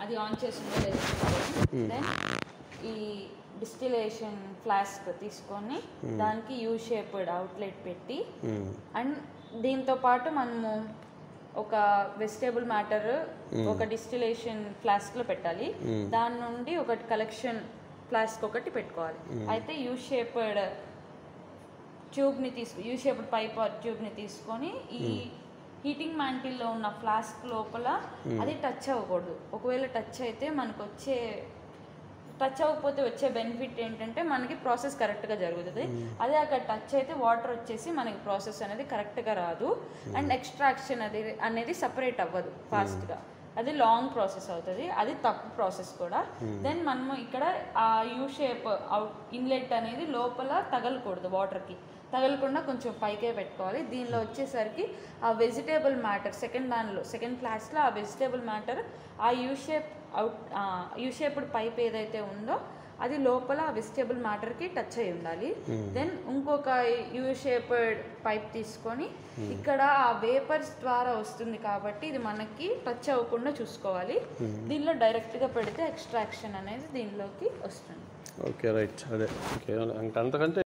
అది ఆన్ చేసిందో లేదు. దెన్ ఈ డిస్టిలేషన్ ఫ్లాస్క్ తీసుకొని దానికి యూ షేప్డ్ అవుట్లెట్ పెట్టి అండ్ దీంతో పాటు మనము ఒక వెజిటేబుల్ మ్యాటర్ ఒక డిస్టిలేషన్ ఫ్లాస్క్లో పెట్టాలి. దాని నుండి ఒకటి కలెక్షన్ ఫ్లాస్క్ ఒకటి పెట్టుకోవాలి. అయితే యూ షేప్డ్ పైప్ ట్యూబ్ని తీసుకొని ఈ హీటింగ్ మ్యాంటిల్లో ఉన్న ఫ్లాస్క్ లోపల అది టచ్ అవ్వకూడదు. ఒకవేళ టచ్ అయితే టచ్ అవ్వకపోతే వచ్చే బెనిఫిట్ ఏంటంటే మనకి ప్రాసెస్ కరెక్ట్గా జరుగుతుంది. అదే అక్కడ టచ్ అయితే వాటర్ వచ్చేసి మనకి ప్రాసెస్ అనేది కరెక్ట్గా రాదు అండ్ ఎక్స్ట్రాక్షన్ అనేది సపరేట్ అవ్వదు ఫాస్ట్గా. అది లాంగ్ ప్రాసెస్ అవుతుంది. అది తప్పు ప్రాసెస్ కూడా. దెన్ మనము ఇక్కడ ఆ యూ షేప్ ఇన్లెట్ అనేది లోపల తగలకూడదు, వాటర్కి తగలకుండా కొంచెం పైకే పెట్టుకోవాలి. దీనిలో వచ్చేసరికి ఆ వెజిటేబుల్ మ్యాటర్ సెకండ్ ఫ్లాస్క్లో ఆ వెజిటేబుల్ మ్యాటర్ ఆ యూ షేప్డ్ పైప్ ఏదైతే ఉందో అది లోపల ఆ వెజిటేబుల్ మ్యాటర్కి టచ్ అయి ఉండాలి. దెన్ ఇంకొక యూ షేప్డ్ పైప్ తీసుకొని ఇక్కడ ఆ వేపర్స్ ద్వారా వస్తుంది కాబట్టి ఇది మనకి టచ్ అవ్వకుండా చూసుకోవాలి. దీనిలో డైరెక్ట్గా పెడితే ఎక్స్ట్రాక్షన్ అనేది దీనిలోకి వస్తుంది. Okay right. అదే ఓకే అంతకంటే